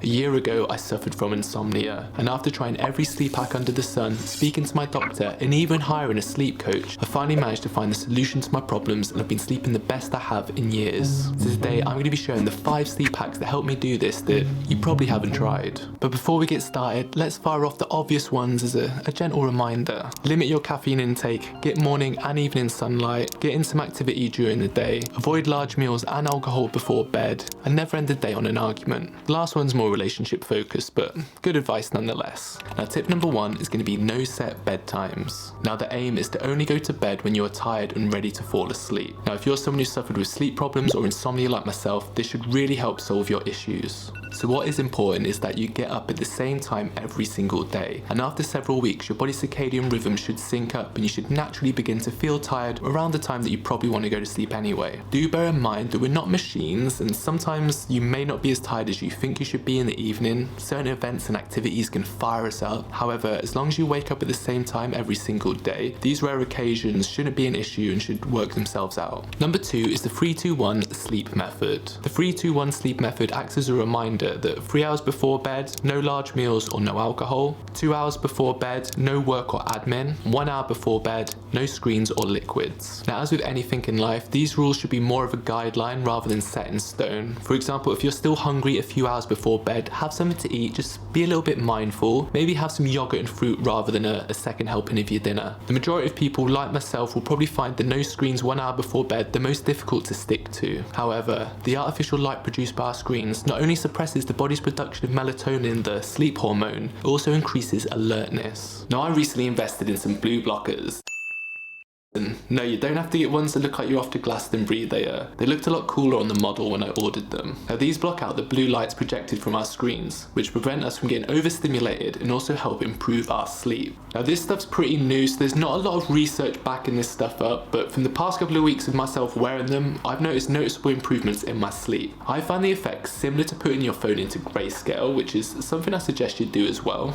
A year ago, I suffered from insomnia, and after trying every sleep hack under the sun, speaking to my doctor, and even hiring a sleep coach, I finally managed to find the solution to my problems and I've been sleeping the best I have in years. So today, I'm going to be sharing the 5 sleep hacks that help me do this that you probably haven't tried. But before we get started, let's fire off the obvious ones as a gentle reminder. Limit your caffeine intake, get morning and evening sunlight, get in some activity during the day, avoid large meals and alcohol before bed, and never end the day on an argument. The last one's more relationship focused, but good advice nonetheless. Now tip number 1 is going to be no set bedtimes. Now the aim is to only go to bed when you are tired and ready to fall asleep. Now if you're someone who suffered with sleep problems or insomnia like myself, this should really help solve your issues. So what is important is that you get up at the same time every single day, and after several weeks your body's circadian rhythm should sync up and you should naturally begin to feel tired around the time that you probably want to go to sleep anyway. Do bear in mind that we're not machines, and sometimes you may not be as tired as you think you should be in the evening. Certain events and activities can fire us up. However, as long as you wake up at the same time every single day, these rare occasions shouldn't be an issue and should work themselves out. Number 2 is the 3-2-1 sleep method. The 3-2-1 sleep method acts as a reminder that 3 hours before bed, no large meals or no alcohol, 2 hours before bed, no work or admin, 1 hour before bed, no screens or liquids. Now as with anything in life, these rules should be more of a guideline rather than set in stone. For example, if you're still hungry a few hours before bed, have something to eat, just be a little bit mindful, maybe have some yogurt and fruit rather than a second helping of your dinner. The majority of people like myself will probably find the no screens 1 hour before bed the most difficult to stick to. However, the artificial light produced by our screens not only suppresses the body's production of melatonin, the sleep hormone, it also increases alertness. Now I recently invested in some blue blockers. No, you don't have to get ones that look like you're off to Glastonbury. They looked a lot cooler on the model when I ordered them. Now these block out the blue lights projected from our screens, which prevent us from getting overstimulated and also help improve our sleep. Now this stuff's pretty new, so there's not a lot of research backing this stuff up, but from the past couple of weeks of myself wearing them, I've noticed noticeable improvements in my sleep. I find the effects similar to putting your phone into grayscale, which is something I suggest you do as well.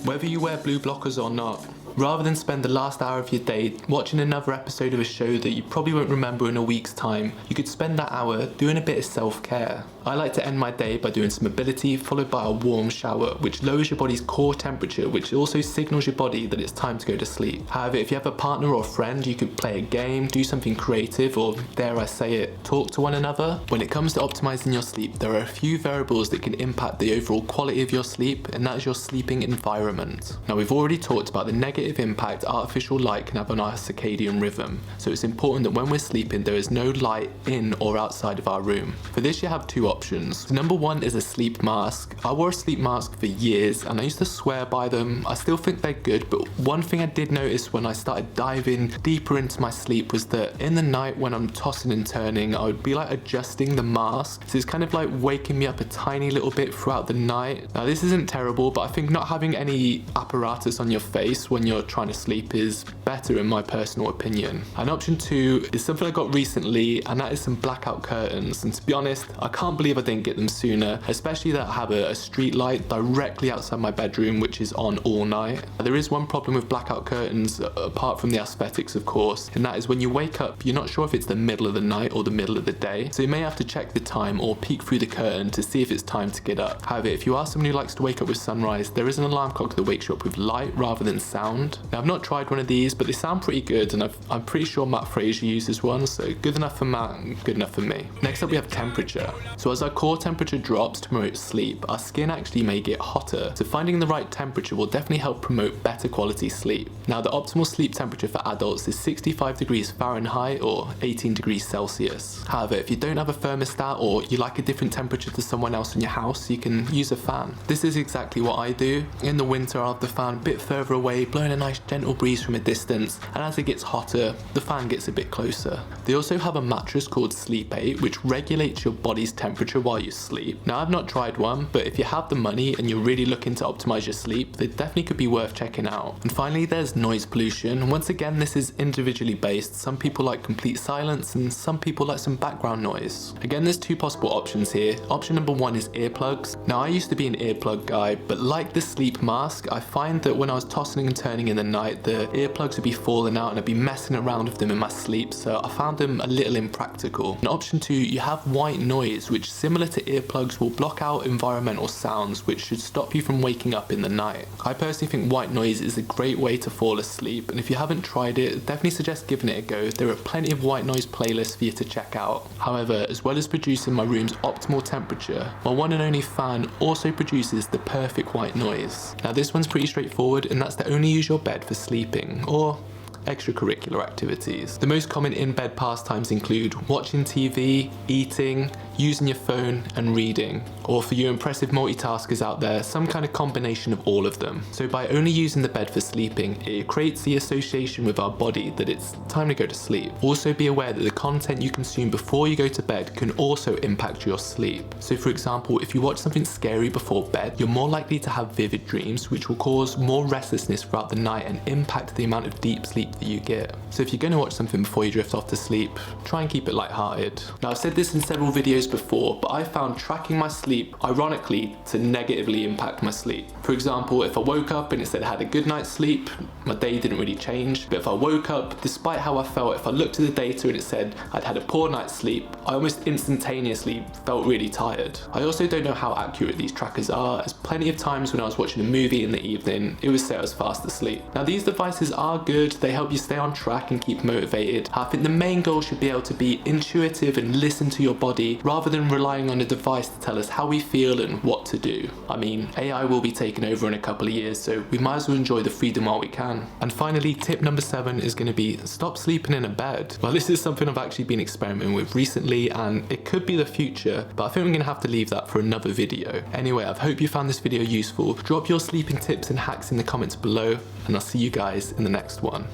Whether you wear blue blockers or not, rather than spend the last hour of your day watching another episode of a show that you probably won't remember in a week's time, you could spend that hour doing a bit of self-care. I like to end my day by doing some mobility followed by a warm shower, which lowers your body's core temperature, which also signals your body that it's time to go to sleep. However, if you have a partner or a friend, you could play a game, do something creative, or dare I say it, talk to one another. When it comes to optimizing your sleep, there are a few variables that can impact the overall quality of your sleep, and that is your sleeping environment. Now we've already talked about the negative impact artificial light can have on our circadian rhythm, so it's important that when we're sleeping there is no light in or outside of our room. For this you have 2 options. So number 1 is a sleep mask. I wore a sleep mask for years and I used to swear by them. I still think they're good, but one thing I did notice when I started diving deeper into my sleep was that in the night when I'm tossing and turning, I would be like adjusting the mask, so it's kind of like waking me up a tiny little bit throughout the night. Now this isn't terrible, but I think not having any apparatus on your face when you're trying to sleep is better in my personal opinion. And option 2 is something I got recently, and that is some blackout curtains. And to be honest, I can't believe I didn't get them sooner, especially that I have a street light directly outside my bedroom which is on all night. There is one problem with blackout curtains, apart from the aesthetics of course, and that is when you wake up you're not sure if it's the middle of the night or the middle of the day, so you may have to check the time or peek through the curtain to see if it's time to get up. However, if you are someone who likes to wake up with sunrise, there is an alarm clock that wakes you up with light rather than sound. Now I've not tried one of these, but they sound pretty good, and I'm pretty sure Matt Fraser uses one, so good enough for Matt and good enough for me. Next up we have temperature. So as our core temperature drops to promote sleep, our skin actually may get hotter, so finding the right temperature will definitely help promote better quality sleep. Now the optimal sleep temperature for adults is 65 degrees Fahrenheit or 18 degrees Celsius. However, if you don't have a thermostat or you like a different temperature to someone else in your house, you can use a fan. This is exactly what I do. In the winter I'll have the fan a bit further away, blowing a nice gentle breeze from a distance, and as it gets hotter, the fan gets a bit closer. They also have a mattress called Sleep 8 which regulates your body's temperature while you sleep. Now I've not tried one, but if you have the money and you're really looking to optimize your sleep, they definitely could be worth checking out. And finally there's noise pollution. Once again, this is individually based. Some people like complete silence and some people like some background noise. Again, there's 2 possible options here. Option number 1 is earplugs. Now I used to be an earplug guy, but like the sleep mask, I find that when I was tossing and turning turning in the night, the earplugs would be falling out and I'd be messing around with them in my sleep, so I found them a little impractical. And option 2, you have white noise, which similar to earplugs will block out environmental sounds, which should stop you from waking up in the night. I personally think white noise is a great way to fall asleep, and if you haven't tried it, definitely suggest giving it a go. There are plenty of white noise playlists for you to check out. However, as well as producing my room's optimal temperature, my one and only fan also produces the perfect white noise. Now this one's pretty straightforward, and that's to only use your bed for sleeping, or extracurricular activities. The most common in-bed pastimes include watching TV, eating, using your phone, and reading. Or for you impressive multitaskers out there, some kind of combination of all of them. So by only using the bed for sleeping, it creates the association with our body that it's time to go to sleep. Also be aware that the content you consume before you go to bed can also impact your sleep. So for example, if you watch something scary before bed, you're more likely to have vivid dreams, which will cause more restlessness throughout the night and impact the amount of deep sleep that you get. So if you're going to watch something before you drift off to sleep, try and keep it lighthearted. Now I've said this in several videos before, but I found tracking my sleep, ironically, to negatively impact my sleep. For example, if I woke up and it said I had a good night's sleep, my day didn't really change. But if I woke up, despite how I felt, if I looked at the data and it said I'd had a poor night's sleep, I almost instantaneously felt really tired. I also don't know how accurate these trackers are, as plenty of times when I was watching a movie in the evening, it would say I was fast asleep. Now these devices are good, they help you stay on track and keep motivated. I think the main goal should be able to be intuitive and listen to your body, rather than relying on a device to tell us how we feel and what to do. I mean, AI will be taking over in a couple of years, so we might as well enjoy the freedom while we can. And finally, tip number 7 is going to be stop sleeping in a bed. Well, this is something I've actually been experimenting with recently, and it could be the future, but I think we're going to have to leave that for another video. Anyway, I hope you found this video useful. Drop your sleeping tips and hacks in the comments below, and I'll see you guys in the next one.